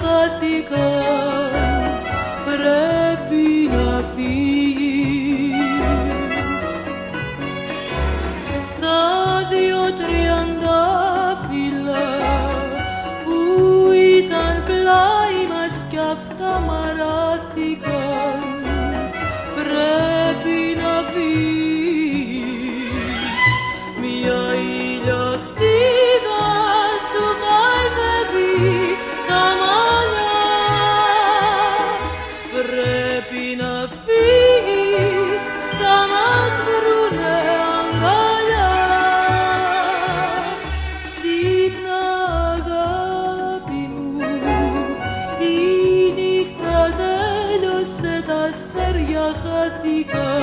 χάθηκαν, πρέπει να φύγεις. Τα 2-30 που ήταν πλάι μας κι αυτά μαράθηκαν, πρέπει να φύγεις. Μια ηλιοκτήδα σου χαϊδεύει τα μαλλιά, πρέπει να φύγεις, θα μας βρουνε αγκαλιά. Ξύπνα αγάπη μου, η νύχτα τέλειωσε, τα αστέρια χάθηκαν,